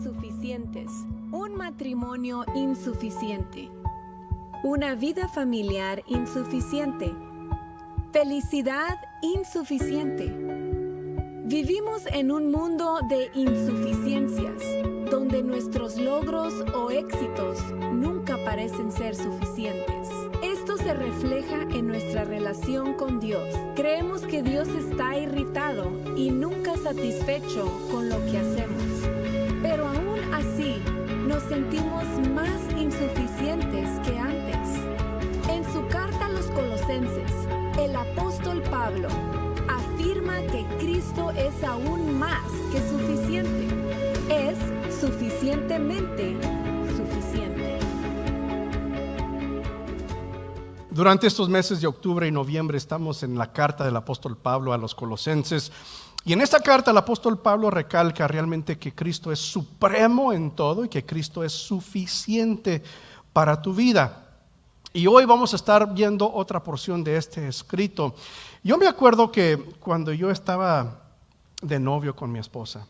insuficientes, un matrimonio insuficiente, una vida familiar insuficiente, felicidad insuficiente. Vivimos en un mundo de insuficiencias, donde nuestros logros o éxitos nunca parecen ser suficientes. Esto se refleja en nuestra relación con Dios. Creemos que Dios está irritado y nunca satisfecho con lo que hacemos. Pero aún así, nos sentimos más insuficientes que antes. En su carta a los Colosenses, el apóstol Pablo afirma que Cristo es aún más que suficiente. Es suficientemente suficiente. Durante estos meses de octubre y noviembre estamos en la carta del apóstol Pablo a los Colosenses. Y en esta carta el apóstol Pablo recalca realmente que Cristo es supremo en todo y que Cristo es suficiente para tu vida. Y hoy vamos a estar viendo otra porción de este escrito. Yo me acuerdo que cuando yo estaba de novio con mi esposa,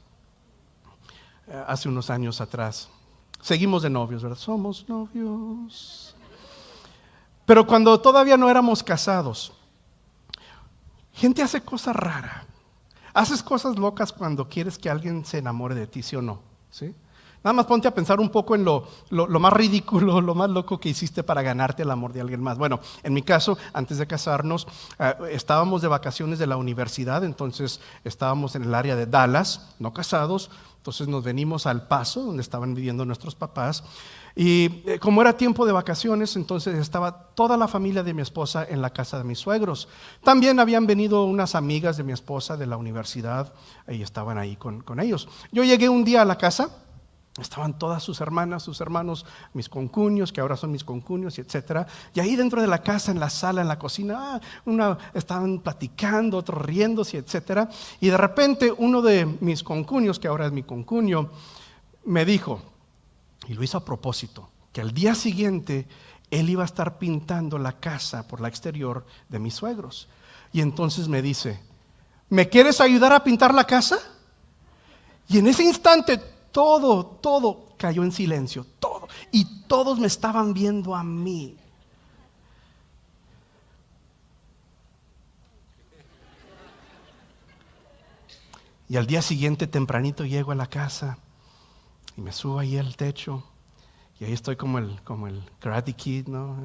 hace unos años atrás, seguimos de novios, ¿verdad? Somos novios. Pero cuando todavía no éramos casados, gente hace cosas raras. Haces cosas locas cuando quieres que alguien se enamore de ti, ¿sí o no? ¿Sí? Nada más ponte a pensar un poco en lo más ridículo, lo más loco que hiciste para ganarte el amor de alguien más. Bueno, en mi caso, antes de casarnos, estábamos de vacaciones de la universidad, entonces estábamos en el área de Dallas, no casados, entonces nos venimos al Paso, donde estaban viviendo nuestros papás. Y como era tiempo de vacaciones, entonces estaba toda la familia de mi esposa en la casa de mis suegros. También habían venido unas amigas de mi esposa de la universidad y estaban ahí con ellos. Yo llegué un día a la casa, estaban todas sus hermanas, sus hermanos, mis concuños, que ahora son mis concuños, etcétera. Y ahí dentro de la casa, en la sala, en la cocina, estaban platicando, otros riéndose, etcétera. Y de repente uno de mis concuños, que ahora es mi concuño, me dijo, y lo hizo a propósito, que al día siguiente él iba a estar pintando la casa por la exterior de mis suegros. Y entonces me dice, ¿me quieres ayudar a pintar la casa? Y en ese instante todo cayó en silencio, todo. Y todos me estaban viendo a mí. Y al día siguiente tempranito llego a la casa y me subo ahí al techo y ahí estoy como el Karate Kid, ¿no?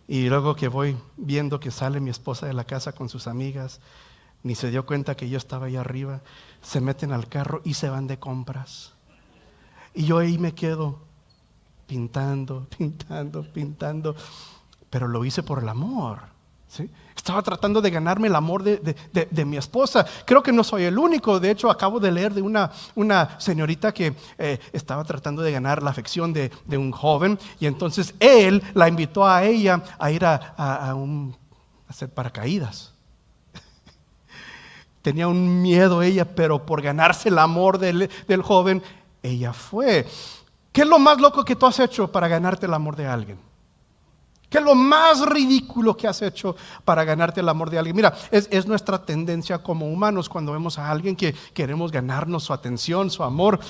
Y luego que voy viendo que sale mi esposa de la casa con sus amigas, ni se dio cuenta que yo estaba ahí arriba, se meten al carro y se van de compras. Y yo ahí me quedo pintando, pero lo hice por el amor, ¿sí? Estaba tratando de ganarme el amor de mi esposa. Creo que no soy el único. De hecho, acabo de leer de una señorita que estaba tratando de ganar la afección de un joven. Y entonces él la invitó a ella a ir a hacer paracaídas. Tenía un miedo ella, pero por ganarse el amor del joven, ella fue. ¿Qué es lo más loco que tú has hecho para ganarte el amor de alguien? ¿Qué es lo más ridículo que has hecho para ganarte el amor de alguien? Mira, es nuestra tendencia como humanos cuando vemos a alguien que queremos ganarnos su atención, su amor.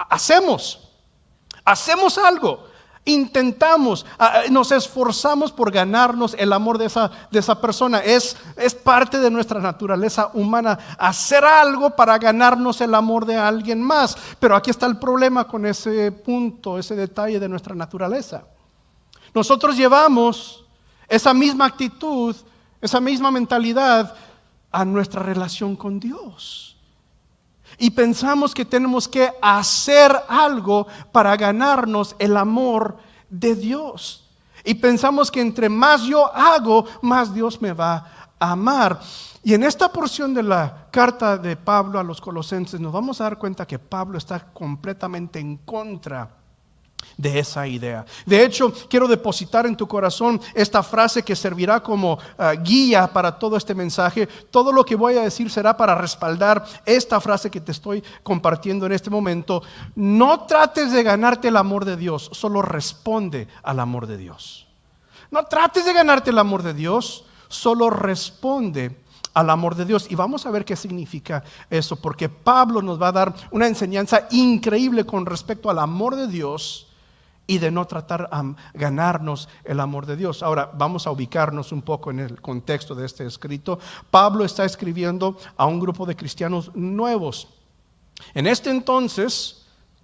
Hacemos algo, intentamos, nos esforzamos por ganarnos el amor de esa persona. Es parte de nuestra naturaleza humana hacer algo para ganarnos el amor de alguien más. Pero aquí está el problema con ese punto, ese detalle de nuestra naturaleza. Nosotros llevamos esa misma actitud, esa misma mentalidad a nuestra relación con Dios. Y pensamos que tenemos que hacer algo para ganarnos el amor de Dios. Y pensamos que entre más yo hago, más Dios me va a amar. Y en esta porción de la carta de Pablo a los Colosenses nos vamos a dar cuenta que Pablo está completamente en contra de esa idea. De hecho, quiero depositar en tu corazón esta frase que servirá como guía para todo este mensaje. Todo lo que voy a decir será para respaldar esta frase que te estoy compartiendo en este momento. No trates de ganarte el amor de Dios, solo responde al amor de Dios. No trates de ganarte el amor de Dios, solo responde al amor de Dios. Y vamos a ver qué significa eso, porque Pablo nos va a dar una enseñanza increíble con respecto al amor de Dios y de no tratar a ganarnos el amor de Dios. Ahora vamos a ubicarnos un poco en el contexto de este escrito. Pablo está escribiendo a un grupo de cristianos nuevos. En este entonces,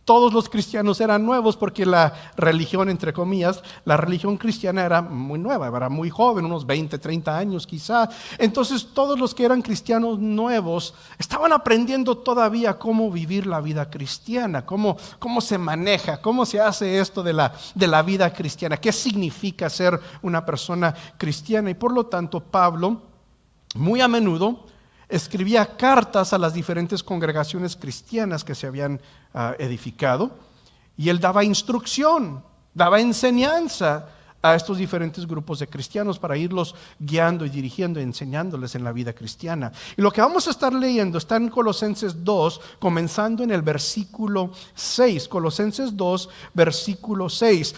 todos los cristianos eran nuevos porque la religión, entre comillas, la religión cristiana era muy nueva, era muy joven, unos 20, 30 años quizá. Entonces todos los que eran cristianos nuevos estaban aprendiendo todavía cómo vivir la vida cristiana, cómo se maneja, cómo se hace esto de la vida cristiana, qué significa ser una persona cristiana. Y por lo tanto Pablo muy a menudo escribía cartas a las diferentes congregaciones cristianas que se habían edificado, y él daba instrucción, daba enseñanza a estos diferentes grupos de cristianos para irlos guiando y dirigiendo y enseñándoles en la vida cristiana. Y lo que vamos a estar leyendo está en Colosenses 2, comenzando en el versículo 6. Colosenses 2, versículo 6.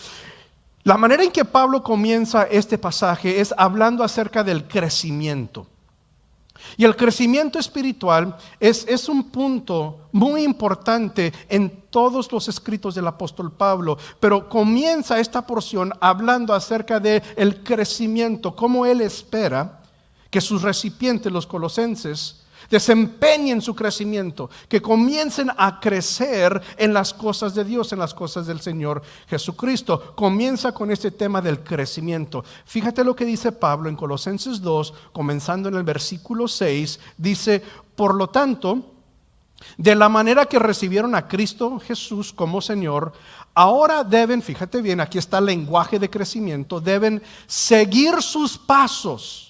La manera en que Pablo comienza este pasaje es hablando acerca del crecimiento. Y el crecimiento espiritual es un punto muy importante en todos los escritos del apóstol Pablo, pero comienza esta porción hablando acerca del crecimiento, cómo él espera que sus recipientes, los colosenses, desempeñen su crecimiento, que comiencen a crecer en las cosas de Dios, en las cosas del Señor Jesucristo. Comienza con este tema del crecimiento. Fíjate lo que dice Pablo en Colosenses 2, comenzando en el versículo 6, dice: por lo tanto, de la manera que recibieron a Cristo Jesús como Señor, ahora deben, fíjate bien, aquí está el lenguaje de crecimiento, deben seguir sus pasos.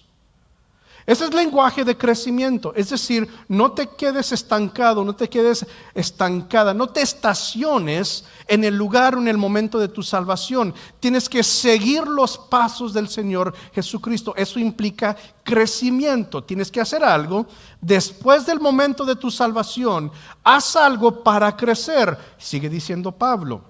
Ese es el lenguaje de crecimiento, es decir, no te quedes estancado, no te quedes estancada, no te estaciones en el lugar o en el momento de tu salvación. Tienes que seguir los pasos del Señor Jesucristo. Eso implica crecimiento. Tienes que hacer algo después del momento de tu salvación. Haz algo para crecer. Sigue diciendo Pablo: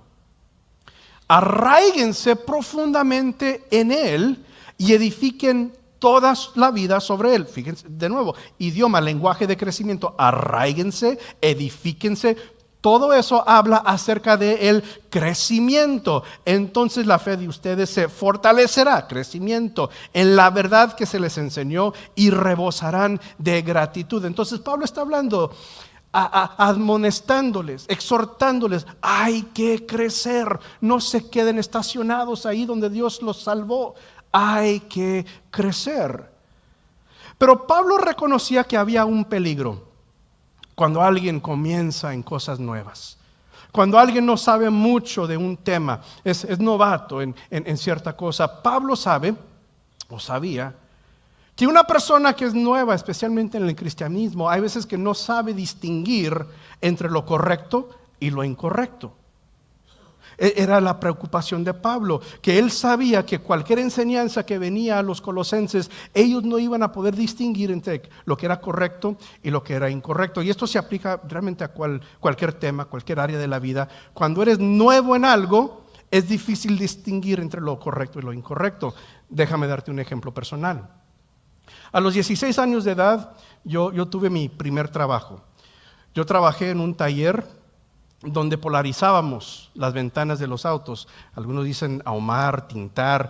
arraíguense profundamente en Él y edifiquen toda la vida sobre Él. Fíjense de nuevo, idioma, lenguaje de crecimiento. Arraíguense, edifíquense. Todo eso habla acerca del crecimiento. Entonces la fe de ustedes se fortalecerá, crecimiento, en la verdad que se les enseñó, y rebosarán de gratitud. Entonces Pablo está hablando, admonestándoles, exhortándoles: hay que crecer, no se queden estacionados ahí donde Dios los salvó. Hay que crecer. Pero Pablo reconocía que había un peligro cuando alguien comienza en cosas nuevas. Cuando alguien no sabe mucho de un tema, es novato en cierta cosa. Pablo sabe, o sabía, que una persona que es nueva, especialmente en el cristianismo, hay veces que no sabe distinguir entre lo correcto y lo incorrecto. Era la preocupación de Pablo, que él sabía que cualquier enseñanza que venía a los colosenses, ellos no iban a poder distinguir entre lo que era correcto y lo que era incorrecto. Y esto se aplica realmente a cualquier tema, cualquier área de la vida. Cuando eres nuevo en algo, es difícil distinguir entre lo correcto y lo incorrecto. Déjame darte un ejemplo personal. A los 16 años de edad, yo tuve mi primer trabajo. Yo trabajé en un taller donde polarizábamos las ventanas de los autos. Algunos dicen ahumar, tintar,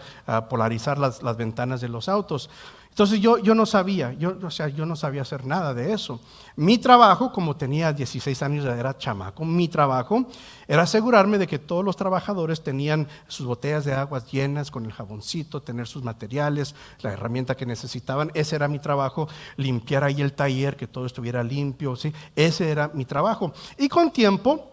polarizar las ventanas de los autos. Entonces yo no sabía, yo no sabía hacer nada de eso. Mi trabajo, como tenía 16 años, era chamaco, mi trabajo era asegurarme de que todos los trabajadores tenían sus botellas de agua llenas con el jaboncito, tener sus materiales, la herramienta que necesitaban. Ese era mi trabajo, limpiar ahí el taller, que todo estuviera limpio, ¿sí? Ese era mi trabajo. Y con tiempo,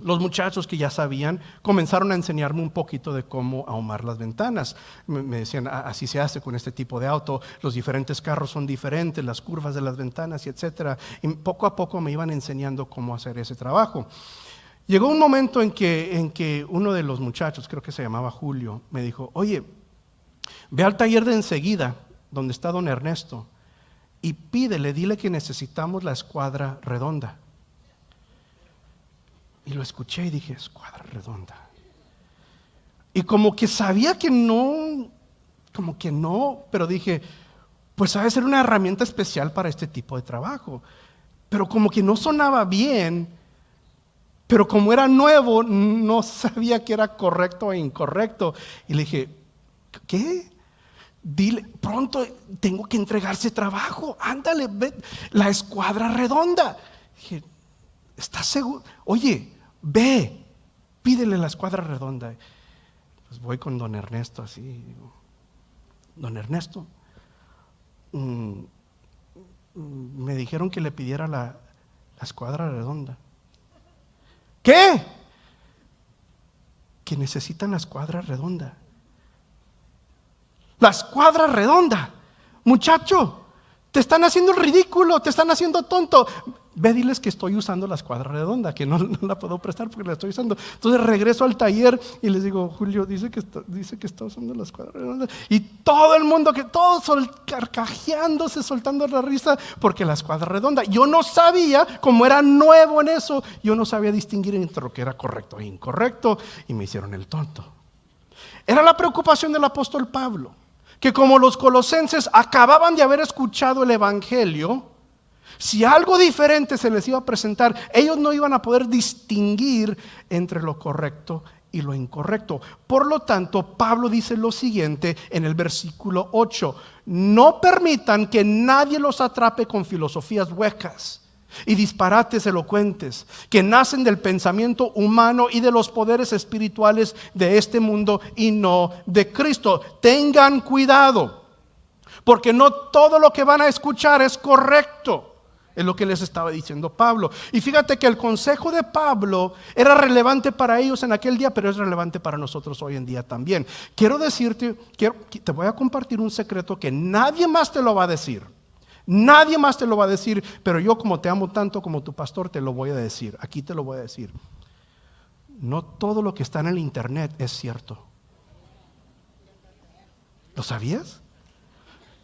los muchachos que ya sabían comenzaron a enseñarme un poquito de cómo ahumar las ventanas. Me decían: así se hace con este tipo de auto, los diferentes carros son diferentes, las curvas de las ventanas y etcétera. Y poco a poco me iban enseñando cómo hacer ese trabajo. Llegó un momento en que uno de los muchachos, creo que se llamaba Julio, me dijo: oye, ve al taller de enseguida, donde está don Ernesto, y dile que necesitamos la escuadra redonda. Y lo escuché y dije: escuadra redonda. Y como que sabía que no, pero dije: pues ha de ser una herramienta especial para este tipo de trabajo. Pero como que no sonaba bien, pero como era nuevo, no sabía que era correcto e incorrecto. Y le dije, ¿qué? Dile, pronto tengo que entregar ese trabajo, ándale, ve, la escuadra redonda. Dije, ¿estás seguro? Oye, ve, pídele la escuadra redonda. Pues voy con don Ernesto así, digo, don Ernesto, me dijeron que le pidiera la escuadra redonda. ¿Qué? Que necesitan la escuadra redonda. La escuadra redonda. Muchacho, te están haciendo el ridículo, te están haciendo tonto. Ve, diles que estoy usando la escuadra redonda, que no la puedo prestar porque la estoy usando. Entonces regreso al taller y les digo, Julio dice que está usando la escuadra redonda. Y todo el mundo, todos carcajeándose, soltando la risa porque la escuadra redonda. Yo no sabía, como era nuevo en eso, yo no sabía distinguir entre lo que era correcto e incorrecto y me hicieron el tonto. Era la preocupación del apóstol Pablo, que como los colosenses acababan de haber escuchado el evangelio, si algo diferente se les iba a presentar, ellos no iban a poder distinguir entre lo correcto y lo incorrecto. Por lo tanto, Pablo dice lo siguiente en el versículo 8: no permitan que nadie los atrape con filosofías huecas y disparates elocuentes que nacen del pensamiento humano y de los poderes espirituales de este mundo y no de Cristo. Tengan cuidado, porque no todo lo que van a escuchar es correcto. Es lo que les estaba diciendo Pablo. Y fíjate que el consejo de Pablo era relevante para ellos en aquel día, pero es relevante para nosotros hoy en día también. Quiero decirte, te voy a compartir un secreto que nadie más te lo va a decir. Nadie más te lo va a decir, pero yo, como te amo tanto como tu pastor, te lo voy a decir. Aquí te lo voy a decir. No todo lo que está en el internet es cierto. ¿Lo sabías?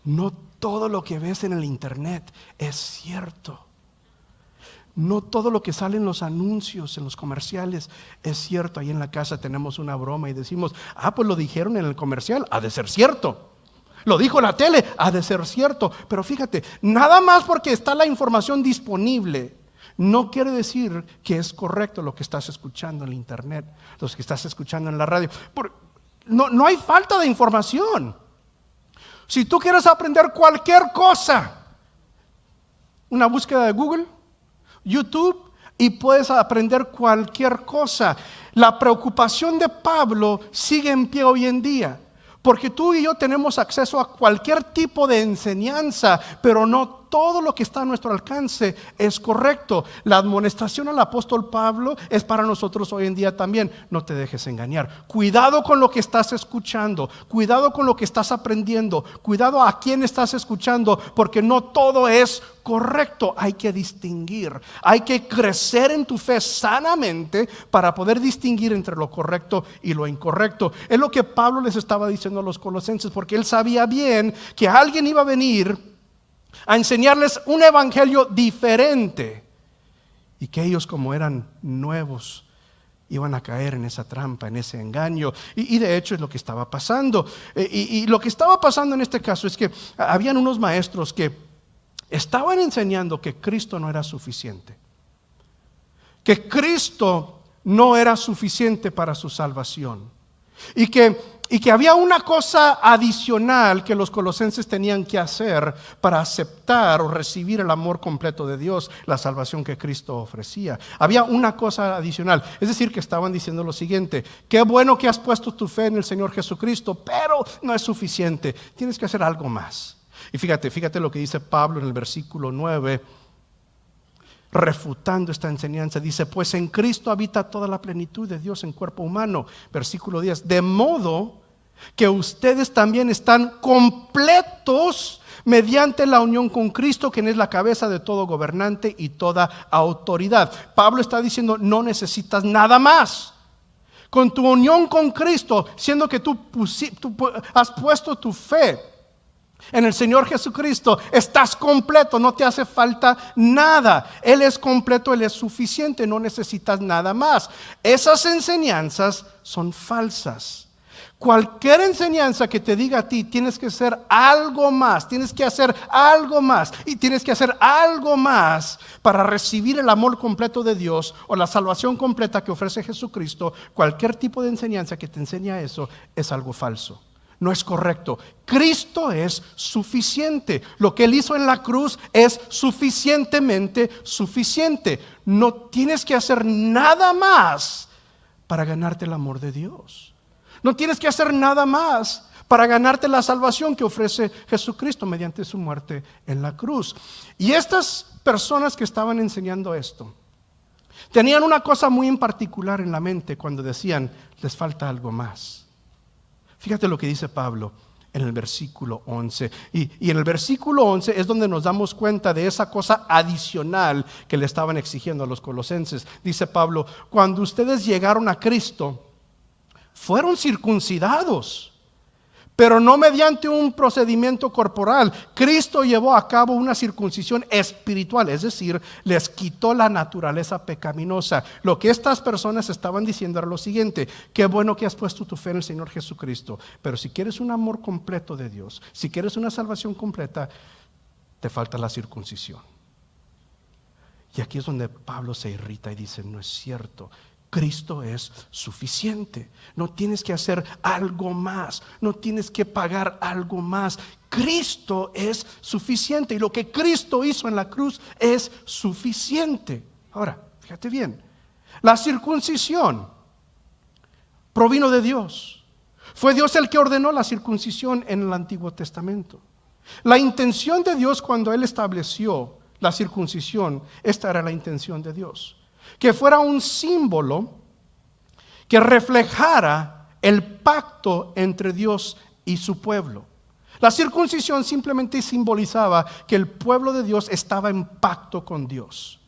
No todo lo que ves en el internet es cierto. No todo lo que sale en los anuncios, en los comerciales es cierto. Ahí en la casa tenemos una broma y decimos, pues lo dijeron en el comercial, ha de ser cierto. Lo dijo la tele, ha de ser cierto. Pero fíjate, nada más porque está la información disponible, no quiere decir que es correcto lo que estás escuchando en el internet, lo que estás escuchando en la radio. No hay falta de información. Si tú quieres aprender cualquier cosa, una búsqueda de Google, YouTube, y puedes aprender cualquier cosa. La preocupación de Pablo sigue en pie hoy en día, porque tú y yo tenemos acceso a cualquier tipo de enseñanza, pero no todo lo que está a nuestro alcance es correcto. La amonestación al apóstol Pablo es para nosotros hoy en día también. No te dejes engañar. Cuidado con lo que estás escuchando, cuidado con lo que estás aprendiendo, cuidado a quién estás escuchando, porque no todo es correcto. Hay que distinguir, hay que crecer en tu fe sanamente para poder distinguir entre lo correcto y lo incorrecto. Es lo que Pablo les estaba diciendo a los colosenses, porque él sabía bien que alguien iba a venir a enseñarles un evangelio diferente y que ellos, como eran nuevos, iban a caer en esa trampa, en ese engaño. Y de hecho es lo que estaba pasando. Y lo que estaba pasando en este caso es que habían unos maestros que estaban enseñando que Cristo no era suficiente, que Cristo no era suficiente para su salvación, y que había una cosa adicional que los colosenses tenían que hacer para aceptar o recibir el amor completo de Dios, la salvación que Cristo ofrecía. Había una cosa adicional, es decir, que estaban diciendo lo siguiente: qué bueno que has puesto tu fe en el Señor Jesucristo, pero no es suficiente, tienes que hacer algo más. Y fíjate lo que dice Pablo en el versículo 9, refutando esta enseñanza. Dice, pues en Cristo habita toda la plenitud de Dios en cuerpo humano. Versículo 10, de modo que ustedes también están completos mediante la unión con Cristo, quien es la cabeza de todo gobernante y toda autoridad. Pablo está diciendo, no necesitas nada más. Con tu unión con Cristo, siendo que tú has puesto tu fe en el Señor Jesucristo, estás completo, no te hace falta nada. Él es completo, Él es suficiente, no necesitas nada más. Esas enseñanzas son falsas. Cualquier enseñanza que te diga a ti, tienes que hacer algo más, tienes que hacer algo más y tienes que hacer algo más para recibir el amor completo de Dios o la salvación completa que ofrece Jesucristo, cualquier tipo de enseñanza que te enseña eso es algo falso. No es correcto. Cristo es suficiente. Lo que Él hizo en la cruz es suficientemente suficiente. No tienes que hacer nada más para ganarte el amor de Dios. No tienes que hacer nada más para ganarte la salvación que ofrece Jesucristo mediante su muerte en la cruz. Y estas personas que estaban enseñando esto tenían una cosa muy en particular en la mente cuando decían, les falta algo más. Fíjate lo que dice Pablo en el versículo 11. Y en el versículo 11 es donde nos damos cuenta de esa cosa adicional que le estaban exigiendo a los colosenses. Dice Pablo, cuando ustedes llegaron a Cristo, fueron circuncidados, pero no mediante un procedimiento corporal. Cristo llevó a cabo una circuncisión espiritual, es decir, les quitó la naturaleza pecaminosa. Lo que estas personas estaban diciendo era lo siguiente: qué bueno que has puesto tu fe en el Señor Jesucristo, pero si quieres un amor completo de Dios, si quieres una salvación completa, te falta la circuncisión. Y aquí es donde Pablo se irrita y dice, no es cierto. Cristo es suficiente. No tienes que hacer algo más. No tienes que pagar algo más. Cristo es suficiente. Y lo que Cristo hizo en la cruz es suficiente. Ahora, fíjate bien. La circuncisión provino de Dios. Fue Dios el que ordenó la circuncisión en el Antiguo Testamento. La intención de Dios cuando Él estableció la circuncisión, esta era la intención de Dios. Que fuera un símbolo que reflejara el pacto entre Dios y su pueblo. La circuncisión simplemente simbolizaba que el pueblo de Dios estaba en pacto con Dios.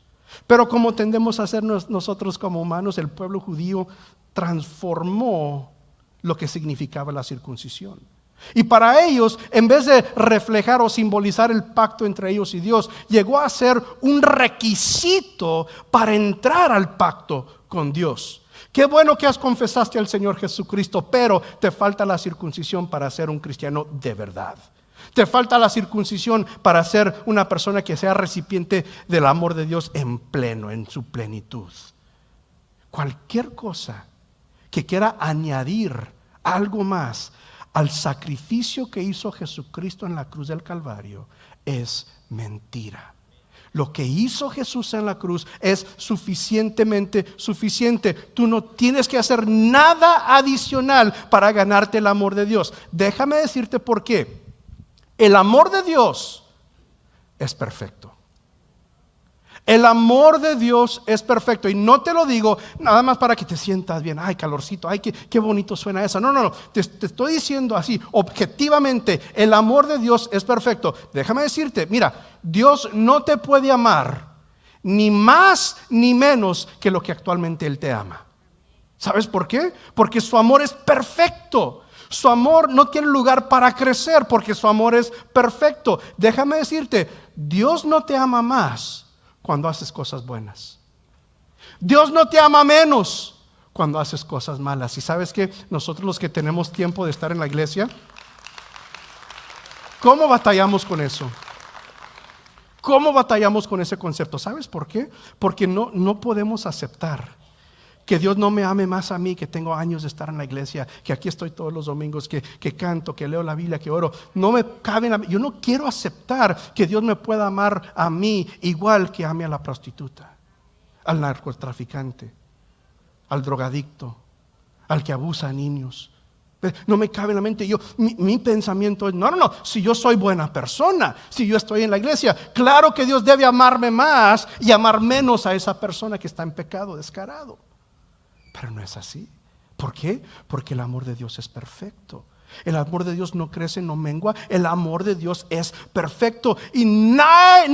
Pero como tendemos a hacer nosotros como humanos, el pueblo judío transformó lo que significaba la circuncisión. Y para ellos, en vez de reflejar o simbolizar el pacto entre ellos y Dios, llegó a ser un requisito para entrar al pacto con Dios. Qué bueno que confesaste al Señor Jesucristo, pero te falta la circuncisión para ser un cristiano de verdad. Te falta la circuncisión para ser una persona que sea recipiente del amor de Dios en pleno, en su plenitud. Cualquier cosa que quiera añadir algo más al sacrificio que hizo Jesucristo en la cruz del Calvario es mentira. Lo que hizo Jesús en la cruz es suficientemente suficiente. Tú no tienes que hacer nada adicional para ganarte el amor de Dios. Déjame decirte por qué. El amor de Dios es perfecto. El amor de Dios es perfecto. Y no te lo digo nada más para que te sientas bien. Ay, calorcito, ay, qué bonito suena eso. No. Te estoy diciendo así, objetivamente, el amor de Dios es perfecto. Déjame decirte, mira, Dios no te puede amar ni más ni menos que lo que actualmente Él te ama. ¿Sabes por qué? Porque su amor es perfecto. Su amor no tiene lugar para crecer porque su amor es perfecto. Déjame decirte, Dios no te ama más cuando haces cosas buenas. Dios no te ama menos cuando haces cosas malas. Y sabes que nosotros los que tenemos tiempo de estar en la iglesia, ¿cómo batallamos con eso? ¿Cómo batallamos con ese concepto? ¿Sabes por qué? Porque no podemos aceptar que Dios no me ame más a mí, que tengo años de estar en la iglesia, que aquí estoy todos los domingos, que canto, que leo la Biblia, que oro. No me cabe en yo no quiero aceptar que Dios me pueda amar a mí igual que ame a la prostituta, al narcotraficante, al drogadicto, al que abusa a niños. No me cabe en la mente. Mi pensamiento es, no, si yo soy buena persona, si yo estoy en la iglesia, claro que Dios debe amarme más y amar menos a esa persona que está en pecado descarado. Pero no es así. ¿Por qué? Porque el amor de Dios es perfecto. El amor de Dios no crece, no mengua. El amor de Dios es perfecto. Y no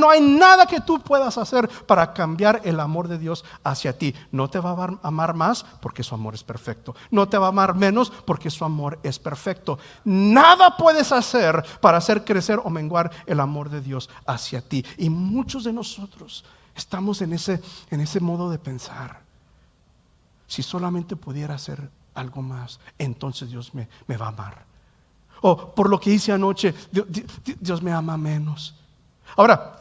hay nada que tú puedas hacer para cambiar el amor de Dios hacia ti. No te va a amar más porque su amor es perfecto. No te va a amar menos porque su amor es perfecto. Nada puedes hacer para hacer crecer o menguar el amor de Dios hacia ti. Y muchos de nosotros estamos en ese modo de pensar. Si solamente pudiera hacer algo más, entonces Dios me va a amar. O por lo que hice anoche, Dios me ama menos. Ahora,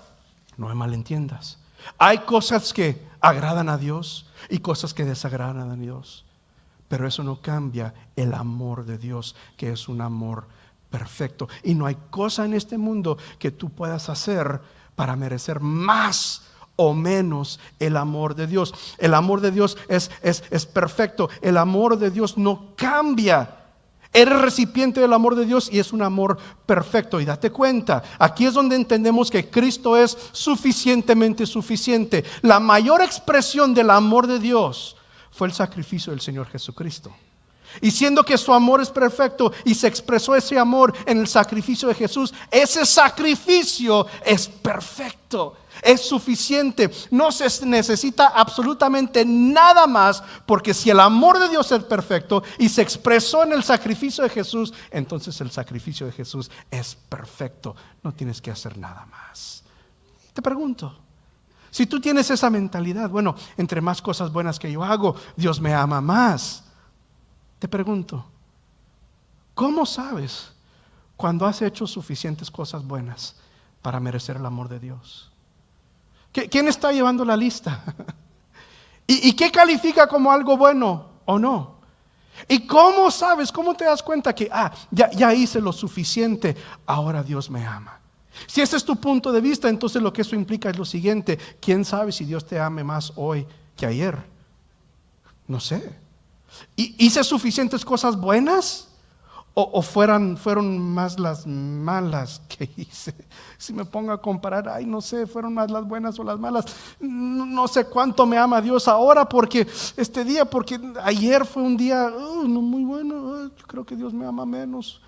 no me malentiendas. Hay cosas que agradan a Dios y cosas que desagradan a Dios. Pero eso no cambia el amor de Dios, que es un amor perfecto. Y no hay cosa en este mundo que tú puedas hacer para merecer más o menos el amor de Dios. El amor de Dios es perfecto. El amor de Dios no cambia. Eres recipiente del amor de Dios y es un amor perfecto. Y date cuenta, aquí es donde entendemos que Cristo es suficientemente suficiente. La mayor expresión del amor de Dios fue el sacrificio del Señor Jesucristo. Y siendo que su amor es perfecto y se expresó ese amor en el sacrificio de Jesús, ese sacrificio es perfecto, es suficiente. No se necesita absolutamente nada más, porque si el amor de Dios es perfecto y se expresó en el sacrificio de Jesús, entonces el sacrificio de Jesús es perfecto. No tienes que hacer nada más. Te pregunto, si tú tienes esa mentalidad, bueno, entre más cosas buenas que yo hago, Dios me ama más. Te pregunto, ¿cómo sabes cuando has hecho suficientes cosas buenas para merecer el amor de Dios? ¿Quién está llevando la lista? ¿Y qué califica como algo bueno o no? ¿Y cómo sabes, cómo te das cuenta que ya hice lo suficiente, ahora Dios me ama? Si ese es tu punto de vista, entonces lo que eso implica es lo siguiente: ¿quién sabe si Dios te ame más hoy que ayer? No sé. ¿Hice suficientes cosas buenas? ¿O fueron más las malas que hice? Si me pongo a comparar, no sé, fueron más las buenas o las malas. No sé cuánto me ama Dios ahora porque porque ayer fue un día no muy bueno. Yo creo que Dios me ama menos.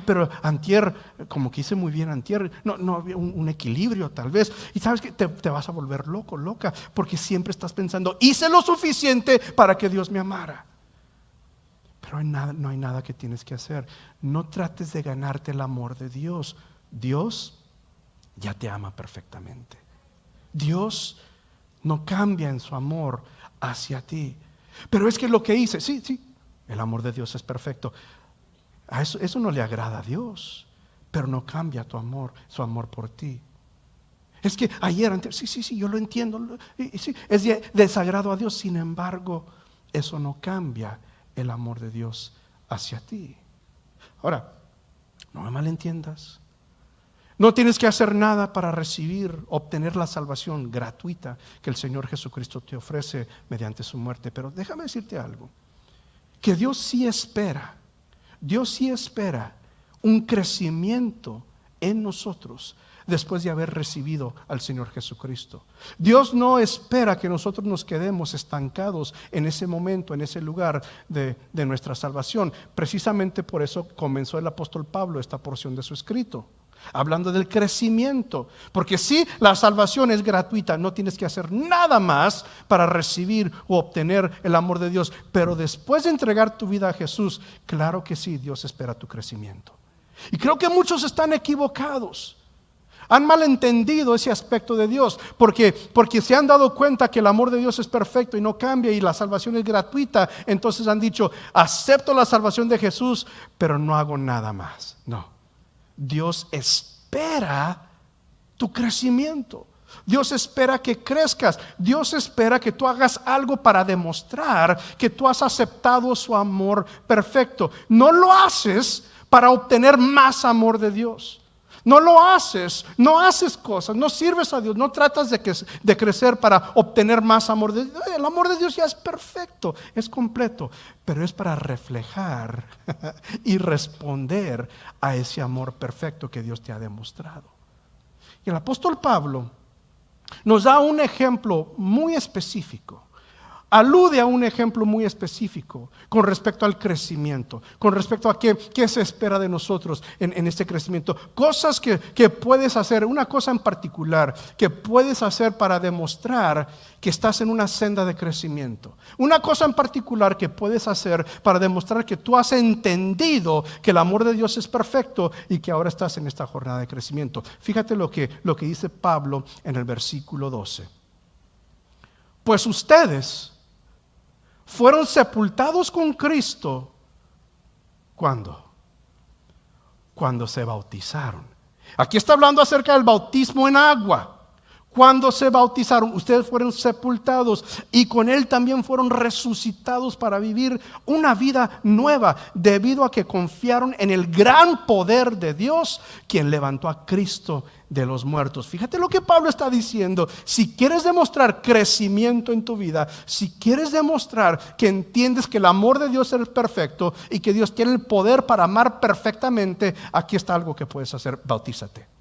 Pero antier, como que hice muy bien antier, no había un equilibrio tal vez. Y sabes que te vas a volver loco, loca, porque siempre estás pensando, hice lo suficiente para que Dios me amara. Pero no hay nada que tienes que hacer. No trates de ganarte el amor de Dios. Dios ya te ama perfectamente. Dios no cambia en su amor hacia ti. Pero es que lo que hice, sí, el amor de Dios es perfecto. Eso no le agrada a Dios, pero no cambia su amor por ti. Es que antes, sí, yo lo entiendo, sí, es de desagrado a Dios. Sin embargo, eso no cambia el amor de Dios hacia ti. Ahora, no me malentiendas. No tienes que hacer nada para obtener la salvación gratuita que el Señor Jesucristo te ofrece mediante su muerte. Pero déjame decirte algo, que Dios sí espera un crecimiento en nosotros después de haber recibido al Señor Jesucristo. Dios no espera que nosotros nos quedemos estancados en ese momento, en ese lugar de nuestra salvación. Precisamente por eso comenzó el apóstol Pablo esta porción de su escrito, hablando del crecimiento. Porque si la salvación es gratuita, no tienes que hacer nada más para recibir o obtener el amor de Dios. Pero después de entregar tu vida a Jesús, claro que sí, Dios espera tu crecimiento. Y creo que muchos están equivocados. Han malentendido ese aspecto de Dios, porque se han dado cuenta que el amor de Dios es perfecto y no cambia y la salvación es gratuita. Entonces han dicho, acepto la salvación de Jesús, pero no hago nada más. No. Dios espera tu crecimiento. Dios espera que crezcas. Dios espera que tú hagas algo para demostrar que tú has aceptado su amor perfecto. No lo haces para obtener más amor de Dios. No lo haces, no haces cosas, no sirves a Dios, no tratas de crecer para obtener más amor de Dios. El amor de Dios ya es perfecto, es completo, pero es para reflejar y responder a ese amor perfecto que Dios te ha demostrado. Y el apóstol Pablo nos da un ejemplo muy específico. Alude a un ejemplo muy específico con respecto al crecimiento, con respecto a qué se espera de nosotros en este crecimiento. Cosas que puedes hacer, una cosa en particular que puedes hacer para demostrar que estás en una senda de crecimiento. Una cosa en particular que puedes hacer para demostrar que tú has entendido que el amor de Dios es perfecto y que ahora estás en esta jornada de crecimiento. Fíjate lo que dice Pablo en el versículo 12. Pues ustedes fueron sepultados con Cristo. ¿Cuándo? Cuando se bautizaron. Aquí está hablando acerca del bautismo en agua. Cuando se bautizaron, ustedes fueron sepultados y con Él también fueron resucitados para vivir una vida nueva, debido a que confiaron en el gran poder de Dios, quien levantó a Cristo de los muertos. Fíjate lo que Pablo está diciendo. Si quieres demostrar crecimiento en tu vida, si quieres demostrar que entiendes que el amor de Dios es perfecto y que Dios tiene el poder para amar perfectamente, aquí está algo que puedes hacer: bautízate.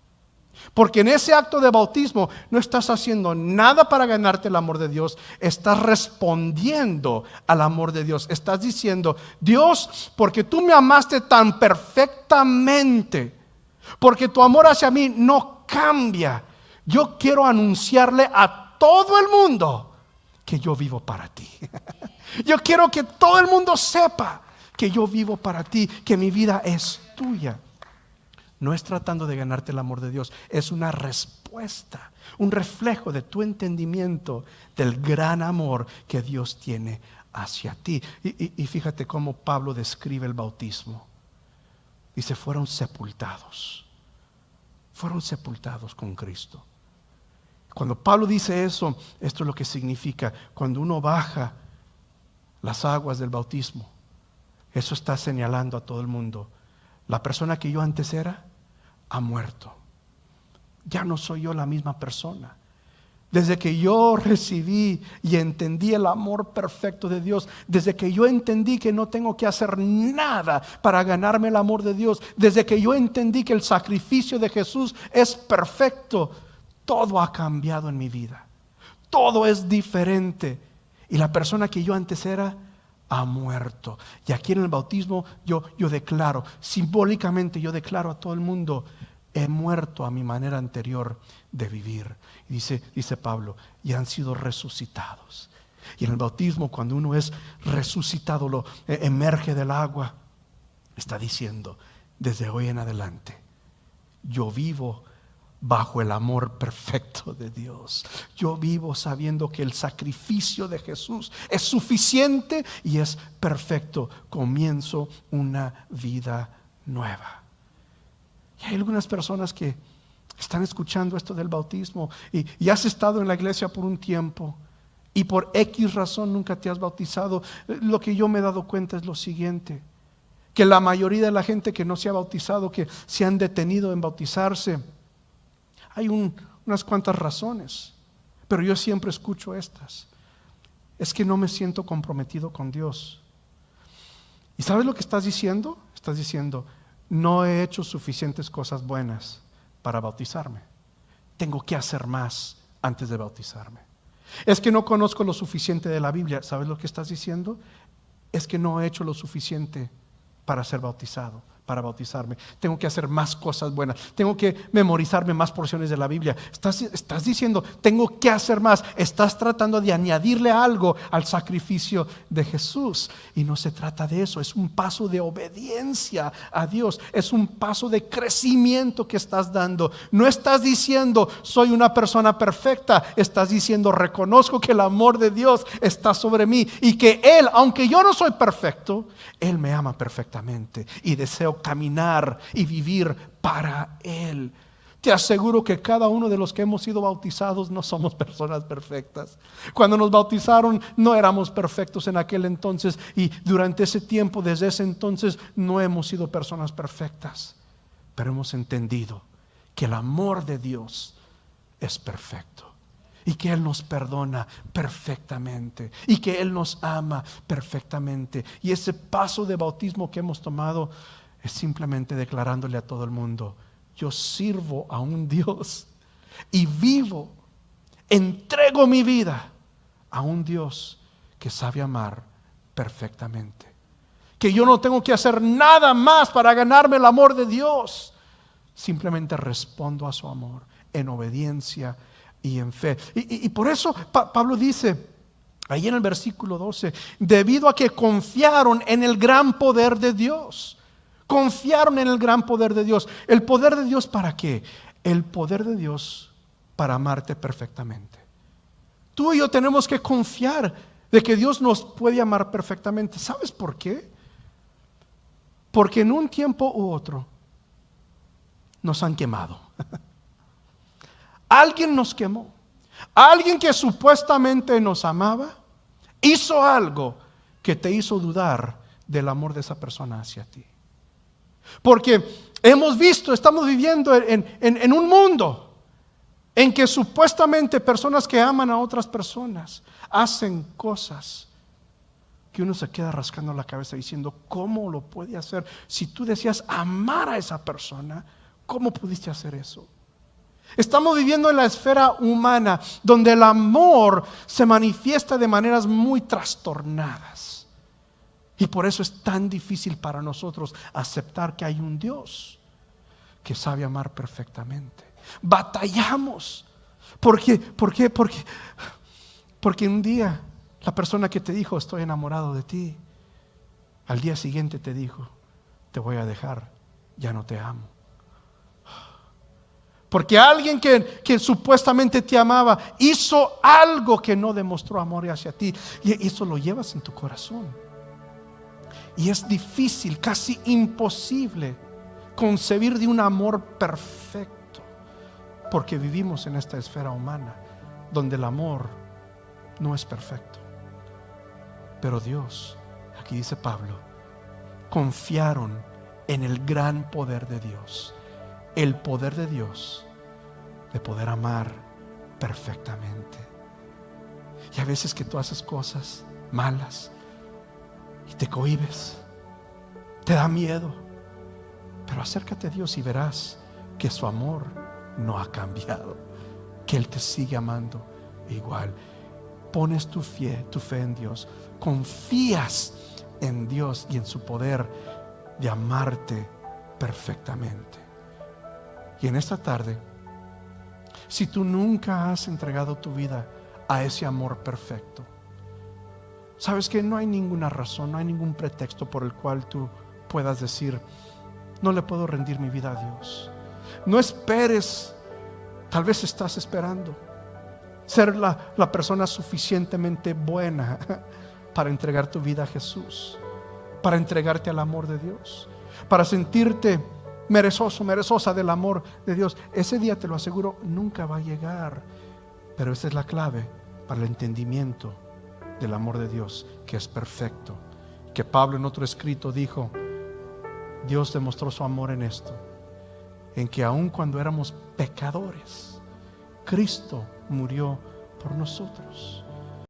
Porque en ese acto de bautismo no estás haciendo nada para ganarte el amor de Dios, estás respondiendo al amor de Dios. Estás diciendo: Dios, porque tú me amaste tan perfectamente, porque tu amor hacia mí no cambia, yo quiero anunciarle a todo el mundo que yo vivo para ti. Yo quiero que todo el mundo sepa que yo vivo para ti, que mi vida es tuya. No es tratando de ganarte el amor de Dios, es una respuesta, un reflejo de tu entendimiento del gran amor que Dios tiene hacia ti. Y fíjate cómo Pablo describe el bautismo. Dice: fueron sepultados con Cristo. Cuando Pablo dice eso, esto es lo que significa. Cuando uno baja las aguas del bautismo, eso está señalando a todo el mundo: la persona que yo antes era ha muerto. Ya no soy yo la misma persona. Desde que yo recibí y entendí el amor perfecto de Dios, desde que yo entendí que no tengo que hacer nada para ganarme el amor de Dios, desde que yo entendí que el sacrificio de Jesús es perfecto, todo ha cambiado en mi vida. Todo es diferente. Y la persona que yo antes era ha muerto. Y aquí en el bautismo yo declaro, simbólicamente yo declaro a todo el mundo: he muerto a mi manera anterior de vivir. Y dice Pablo: y han sido resucitados. Y en el bautismo, cuando uno es resucitado, emerge del agua, está diciendo: desde hoy en adelante yo vivo bajo el amor perfecto de Dios. Yo vivo sabiendo que el sacrificio de Jesús es suficiente y es perfecto. Comienzo una vida nueva. Y hay algunas personas que están escuchando esto del bautismo y has estado en la iglesia por un tiempo y por X razón nunca te has bautizado. Lo que yo me he dado cuenta es lo siguiente: que la mayoría de la gente que no se ha bautizado, que se han detenido en bautizarse, hay unas cuantas razones, pero yo siempre escucho estas: es que no me siento comprometido con Dios. ¿Y sabes lo que estás diciendo? Estás diciendo: no he hecho suficientes cosas buenas para bautizarme, tengo que hacer más antes de bautizarme. Es que no conozco lo suficiente de la Biblia. ¿Sabes lo que estás diciendo? Es que no he hecho lo suficiente para ser bautizado, para bautizarme. Tengo que hacer más cosas buenas, tengo que memorizarme más porciones de la Biblia. Estás diciendo: tengo que hacer más. Estás tratando de añadirle algo al sacrificio de Jesús, y no se trata de eso. Es un paso de obediencia a Dios, es un paso de crecimiento que estás dando. No estás diciendo: soy una persona perfecta. Estás diciendo: reconozco que el amor de Dios está sobre mí y que Él, aunque yo no soy perfecto, Él me ama perfectamente y deseo caminar y vivir para Él. Te aseguro que cada uno de los que hemos sido bautizados no somos personas perfectas. Cuando nos bautizaron no éramos perfectos en aquel entonces, y durante ese tiempo, desde ese entonces, no hemos sido personas perfectas, pero hemos entendido que el amor de Dios es perfecto y que Él nos perdona perfectamente y que Él nos ama perfectamente. Y ese paso de bautismo que hemos tomado es simplemente declarándole a todo el mundo: yo sirvo a un Dios y vivo, entrego mi vida a un Dios que sabe amar perfectamente. Que yo no tengo que hacer nada más para ganarme el amor de Dios. Simplemente respondo a su amor en obediencia y en fe. Y por eso Pablo dice ahí en el versículo 12: debido a que confiaron en el gran poder de Dios. Confiaron en el gran poder de Dios. ¿El poder de Dios para qué? El poder de Dios para amarte perfectamente. Tú y yo tenemos que confiar de que Dios nos puede amar perfectamente. ¿Sabes por qué? Porque en un tiempo u otro nos han quemado. Alguien nos quemó. Alguien que supuestamente nos amaba hizo algo que te hizo dudar del amor de esa persona hacia ti. Porque hemos visto, estamos viviendo en un mundo en que supuestamente personas que aman a otras personas hacen cosas que uno se queda rascando la cabeza diciendo, ¿cómo lo puede hacer? Si tú decías amar a esa persona, ¿cómo pudiste hacer eso? Estamos viviendo en la esfera humana donde el amor se manifiesta de maneras muy trastornadas. Y por eso es tan difícil para nosotros aceptar que hay un Dios que sabe amar perfectamente. Batallamos. ¿Por qué? Porque un día la persona que te dijo estoy enamorado de ti, al día siguiente te dijo te voy a dejar, ya no te amo. Porque alguien que supuestamente te amaba hizo algo que no demostró amor hacia ti, y eso lo llevas en tu corazón. Y es difícil, casi imposible concebir de un amor perfecto, porque vivimos en esta esfera humana donde el amor no es perfecto. Pero Dios, aquí dice Pablo, confiaron en el gran poder de Dios. El poder de Dios de poder amar perfectamente. Y a veces que tú haces cosas malas y te cohibes, te da miedo, pero acércate a Dios y verás que su amor no ha cambiado, que Él te sigue amando igual. Pones tu fe en Dios, confías en Dios y en su poder de amarte perfectamente. Y en esta tarde, si tú nunca has entregado tu vida a ese amor perfecto, sabes que no hay ninguna razón, no hay ningún pretexto por el cual tú puedas decir, no le puedo rendir mi vida a Dios. No esperes, tal vez estás esperando ser la persona suficientemente buena para entregar tu vida a Jesús, para entregarte al amor de Dios, para sentirte merezosa del amor de Dios. Ese día, te lo aseguro, nunca va a llegar. Pero esa es la clave para el entendimiento del amor de Dios, que es perfecto. Que Pablo en otro escrito dijo, Dios demostró su amor en esto, en que aun cuando éramos pecadores, Cristo murió por nosotros.